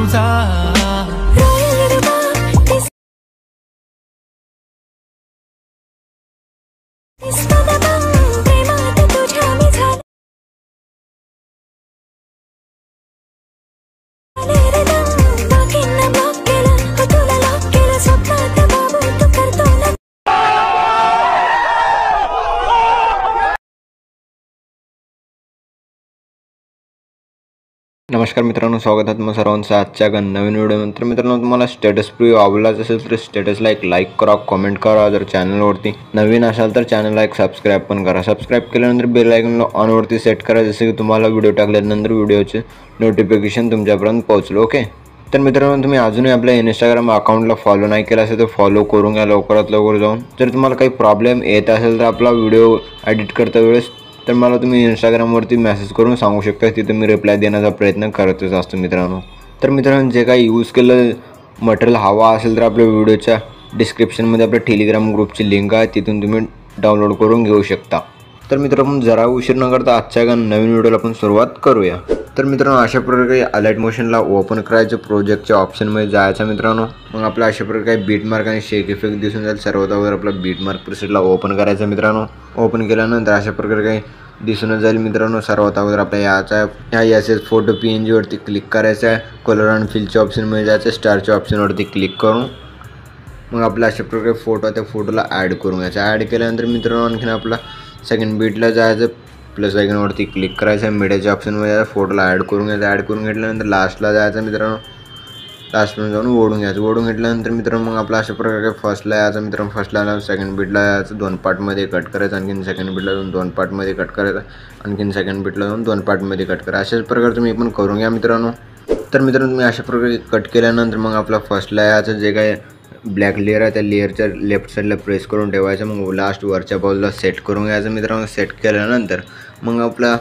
तुझा नमस्कार मित्रांनो, स्वागत आहे तुम्हा सर्वांचं आजच्या नवीन व्हिडिओमध्ये। मित्रांनो, तुम्हाला स्टेटस प्रिव्ह्यू आवडलाच असेल तर स्टेटसला एक लाईक करा, कमेंट करा। जर चॅनलवरती नवीन असाल तर चॅनलला एक सबस्क्राईब पण करा। सबस्क्राईब केल्यानंतर बेल आयकॉनला ऑनवरती सेट करा, जसे की तुम्हाला व्हिडिओ टाकल्यानंतर व्हिडिओचे नोटिफिकेशन तुमच्यापर्यंत पोहोचेल। ओके, तर मित्रांनो, तुम्ही अजूनही आपल्या इंस्टाग्राम अकाउंटला फॉलो नाही केला असेल तर फॉलो करून घ्या लवकरात लवकर जाऊन। जर तुम्हाला काही प्रॉब्लेम येत असेल तर आपला व्हिडिओ एडिट करता वेळेस तर मला तुम्ही इंस्टाग्रामवरती मेसेज करून सांगू शकता, तिथे मी रिप्लाय देण्याचा प्रयत्न करतच असतो मित्रांनो। तर मित्रांनो, जे काही यूज केलं मटेरियल हवा असेल तर आपल्या व्हिडिओच्या डिस्क्रिप्शनमध्ये आपल्या टेलिग्राम ग्रुपची लिंक आहे, तिथून तुम्ही डाउनलोड करून घेऊ शकता। तर मित्रांनो, जरा उशीर न करता आजच्या नवीन व्हिडिओला आपण सुरुवात करूया। तर मित्रांनो, अशा प्रकारे अलाइट मोशनला ओपन करायचं, प्रोजेक्टच्या ऑप्शनमध्ये जायचं मित्रांनो। मग आपला अशा प्रकारे बीट मार्क आणि शेक इफेक्ट दिसून जाईल। सर्वात अगोदर आपला बीट मार्क प्रीसेटला ओपन करायचं मित्रांनो। ओपन केल्यानंतर अशा प्रकारे काही दिसून जाईल मित्रांनो। सर्वात अगोदर आपल्या या फोटो PNG वरती क्लिक करायचं आहे। कलर अँड फिलच्या ऑप्शनमध्ये जायचं, स्टारच्या ऑप्शनवरती क्लिक करून मग आपला अशा प्रकारे फोटो त्या फोटोला ॲड करून घ्यायचा। ॲड केल्यानंतर मित्रांनो, आणखीन आपला सेकंड बीटला जायचं, प्लस आयकॉनवरती क्लिक करायचं, मीडियाच्या ऑप्शनमध्ये जायचं, फोटोला ॲड करून घ्यायचं। ॲड करून घेतल्यानंतर लास्टला जायचं मित्रांनो, लास्टमध्ये जाऊन ओढून घ्यायचं। ओढून घेतल्यानंतर मित्रांनो, मग आपला अशा प्रकारे फर्स्टला यायचं मित्रांनो, फर्स्टला आला सेकंड बीटला यायचं, 2 पार्टमध्ये कट करायचं, आणखीन सेकंड बीटला जाऊन 2 पार्टमध्ये कट करायचं, आणखीन सेकंड बीटला जाऊन 2 पार्टमध्ये कट करा। अशाच प्रकारे तुम्ही पण करून घ्या मित्रांनो। तर मित्रांनो, तुम्ही अशा प्रकारे कट केल्यानंतर मग आपला फर्स्टला यायचं, जे काही ब्लॅक लेअर आहे त्या लेअरच्या लेफ्ट साईडला प्रेस करून ठेवायचं, मग लास्ट वरच्या बाजूला सेट करून घ्यायचं मित्रांनो। सेट केल्यानंतर मग आपला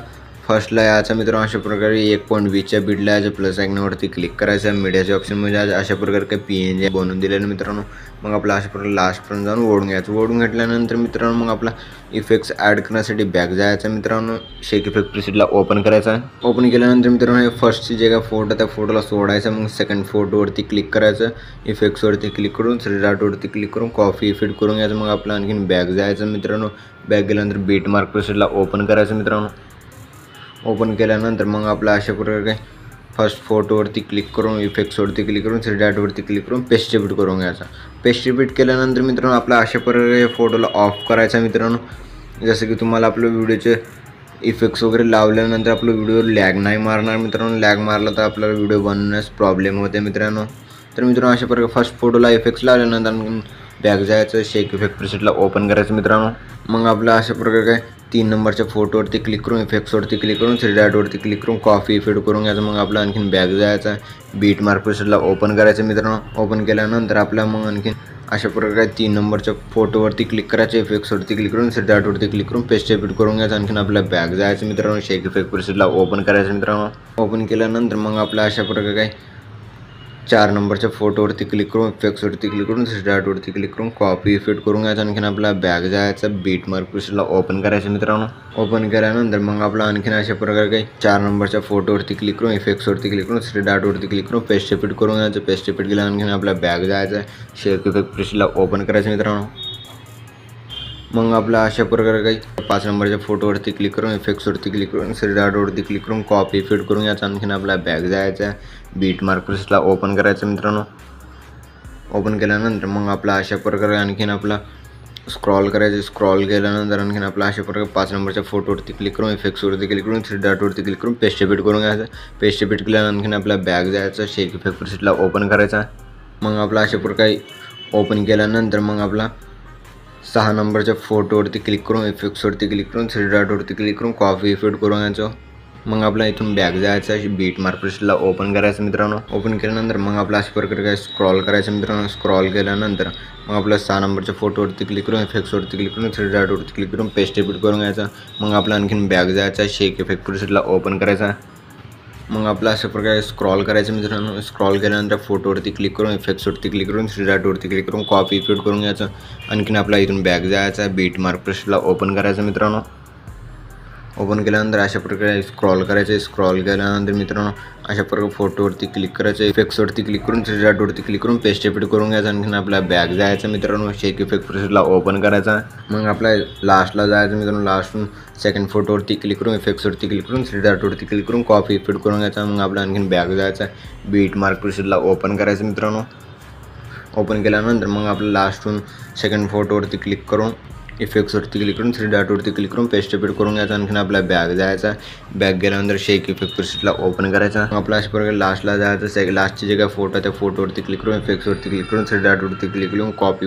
फर्स्टला यायचा मित्रांनो, अशा प्रकारे 1.20च्या बीटला यायचं, प्लस आयकॉनवरती क्लिक करायचं, मीडियाच्या ऑप्शनमध्ये जायचं, अशा प्रकारे काही PNG बनवून दिलेलं मित्रांनो। मग आपला अशा प्रकारे लास्टपर्यंत जाऊन ओढून घ्यायचं। ओढून घेतल्यानंतर मित्रांनो, मग आपला इफेक्ट्स ॲड करण्यासाठी बॅक जायचं मित्रांनो, शेक इफेक्ट प्रीसेटला ओपन करायचा। ओपन केल्यानंतर मित्रांनो, फर्स्टची जे काय फोटो त्या फोटोला सोडायचा, मग सेकंड फोटोवरती क्लिक करायचं, इफेक्ट्सवरती क्लिक करून 3 डॉटवरती क्लिक करून कॉपी इफेक्ट करून घ्यायचं। मग आपला आणखीन बॅक जायचं मित्रांनो, बॅक गेल्यानंतर बीट मार्क प्रीसेटला ओपन करायचं मित्रांनो। ओपन केल्यानंतर मग आपला अशा प्रकारे फर्स्ट फोटोवरती क्लिक करून इफेक्ट्सवरती क्लिक करून 3 डॉटवरती क्लिक करून पेस्ट रिपीट करून घ्यायचा। पेस्ट रिपीट केल्यानंतर मित्रांनो, आपला अशा प्रकारे फोटोला ऑफ करायचा मित्रांनो। जसं की तुम्हाला आपलं व्हिडिओचे इफेक्ट्स वगैरे लावल्यानंतर आपलं व्हिडिओ लॅग नाही मारणार मित्रांनो। लॅग मारला तर आपल्याला व्हिडिओ बनवण्यास प्रॉब्लेम होते मित्रांनो। तर मित्रांनो, अशा प्रकारे फर्स्ट फोटोला इफेक्ट्स लावल्यानंतर बॅक जायचं, शेक इफेक्ट प्रीसेटला ओपन करायचं मित्रांनो। मग आपला अशा प्रकारे 3 नंबरच्या फोटोवरती क्लिक करून इफेक्ट्सवरती क्लिक करून 3 डॉटवरती क्लिक करून कॉपी इफेक्ट करून घ्यायचं। मग आपला आणखीन बॅक जायचं, बीट मार्क प्रीसेटला ओपन करायचं मित्रांनो। ओपन केल्यानंतर आपला मग आणखीन अशा प्रकारे 3 नंबरच्या फोटोवरती क्लिक करायचं, इफेक्ट्सवरती क्लिक करून 3 डॉटवरती क्लिक करून पेस्ट रिपीट करून घ्यायचं। आणखीन आपला बॅक जायचं मित्रांनो, शेक इफेक्ट प्रीसेटला ओपन करायचं मित्रांनो। ओपन केल्यानंतर मग आपला अशा प्रकारे 4 नंबरच्या फोटोवरती क्लिक करून इफेक्ट्सवरती क्लिक करून 3 डॉटवरती क्लिक करून कॉपी इफेक्ट करून घ्यायचं। आणखीन आपला बॅक जायचं, बीट मार्क प्रीसेटला ओपन करायचं मित्रांनो। ओपन केल्यानंतर मग आपला आणखीन अशा प्रकारे 4 नंबरच्या फोटोवरती क्लिक करून इफेक्ट्सवरती क्लिक करून 3 डॉटवरती क्लिक करून पेस्ट रिपीट करून घ्यायचं। पेस्ट रिपीट केल्यानंतर आणखीन आपला बॅक जायचं, शेक इफेक्ट प्रीसेटला ओपन करायचं मित्रांनो। मग आपला अशा प्रकारे 5 नंबरच्या फोटोवरती क्लिक करून इफेक्ट्सवरती क्लिक करून 3 डॉटवरती क्लिक करून कॉपी इफेक्ट करून घ्यायचं। आणखीन आपला बॅक जायचं, बीट मार्क प्रीसेटला ओपन करायचं मित्रांनो। ओपन केल्यानंतर मग आपला अशा प्रकारे आणखीन आपला स्क्रॉल करायचं। स्क्रॉल केल्यानंतर आणखीन आपला अशा प्रकारे 5 नंबरच्या फोटोवरती क्लिक करून इफेक्ट्सवरती क्लिक करून 3 डॉटवरती क्लिक करून पेस्ट रिपीट करून घ्यायचं। पेस्ट रिपीट केल्यानंतर आणखीन आपला बॅक जायचं, शेक इफेक्ट प्रीसेटला ओपन करायचा। मग आपला अशा प्रकारे ओपन केल्यानंतर मग आपला 6 नंबरच्या फोटोवरती क्लिक करून इफेक्ट्सवरती क्लिक करून 3 डॉटवरती क्लिक करून कॉपी इफेक्ट करून घ्यायचं। मग आपला इथून बॅक जायचं, बीट मार्क प्रीसेटला ओपन करायचं मित्रांनो। ओपन केल्यानंतर मग आपला अशा प्रकारे स्क्रॉल करायचं मित्रांनो। स्क्रॉल केल्यानंतर मग आपला 6 नंबरच्या फोटोवरती क्लिक करून इफेक्ट्सवरती क्लिक करून 3 डॉटवरती क्लिक करून पेस्ट रिपीट करून घ्यायचं। मग आपला आणखीन बॅक जायचा, शेक इफेक्ट प्रीसेटला ओपन करायचा। मग आपला अशा प्रकारे स्क्रॉल करायचं मित्रांनो। स्क्रॉल केल्यानंतर फोटोवरती क्लिक करून इफेक्ट्सवरती क्लिक करून 3 डॉटवरती क्लिक करून कॉपी इफेक्ट करून घ्यायचं। आणखीन आपला इथून बॅक जायचा, बीट मार्क प्रीसेटला ओपन करायचं मित्रांनो। ओपन केल्यानंतर अशा प्रकारे स्क्रॉल करायचं. स्क्रॉल केल्यानंतर मित्रांनो अशा प्रकारे फोटोवरती क्लिक करायचं. इफेक्ट्सवरती क्लिक करून 3 डॉटवरती क्लिक करून पेस्ट इफेक्ट करून घ्यायचं. आणखीन आपल्या बॅक जायचं मित्रांनो. शेक इफेक्ट प्रोसेसला ओपन करायचा. मग आपल्या लास्टला जायचं मित्रांनो. लास्टून सेकंड फोटोवरती क्लिक करून इफेक्ट्सवरती क्लिक करून 3 डॉटवरती क्लिक करून कॉपी इफेक्ट करून घ्यायचा. मग आपल्या आणखीन बॅक जायचं. बीट मार्क प्रोसेसला ओपन करायचं मित्रांनो. ओपन केल्यानंतर मग आपलं लास्टून सेकंड फोटोवरती क्लिक करून इफेक्ट्सवरती क्लिक करून 3 डॉटवरती क्लिक करून पेस्ट इफेक्ट करून घ्यायचा. आणखीन आपला बॅक जायचा. बॅक गेल्यानंतर शेक इफेक्ट प्रोसेसला ओपन करायचा. मग आपला अशा प्रकारे लास्टला जायचं. लास्टचे जे काय फोटो त्या फोटोवरती क्लिक करून इफेक्ट्सवरती क्लिक करून 3 डॉटवरती क्लिक करून कॉपी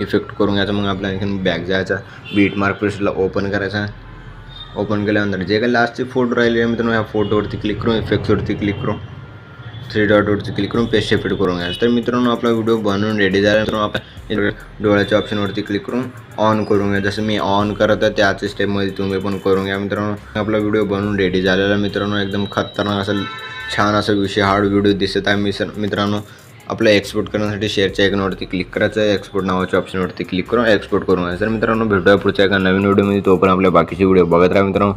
इफेक्ट करून घ्यायचा. मग आपल्या आणखीन बॅक जायचा. बीट मार्क प्रोसेसला ओपन करायचा. ओपन केल्यानंतर जे काही लास्टचे फोटो राहिले मित्रांनो ह्या फोटोवरती क्लिक करून इफेक्ट्सवरती क्लिक करून 3 डॉटवरती क्लिक करून पेस्ट इफेक्ट करून घ्यायचं. तर मित्रांनो आपला व्हिडिओ बनवून रेडी झाल्यानंतर आपण डोळ्याच्या ऑप्शनवरती क्लिक करून ऑन करून घ्या. जसं मी ऑन करत आहे त्याच स्टेपमध्ये तुम्ही पण करून घ्या मित्रांनो. आपला व्हिडिओ बनवून रेडी झालेला मित्रांनो. एकदम खतरनाक असं छान असा हार्ड व्हिडिओ दिसत आहे मित्रांनो. आपला एक्सपोर्ट करण्यासाठी शेअरच्या आयकॉनवरती क्लिक करायचं आहे. एक्सपोर्ट नावाच्या ऑप्शनवरती क्लिक करून एक्सपोर्ट करून घ्यायचं. तर मित्रांनो भेटूया पुढच्या एका नवीन व्हिडिओमध्ये. तो पण आपल्या बाकीचे व्हिडिओ बघत राहा मित्रांनो.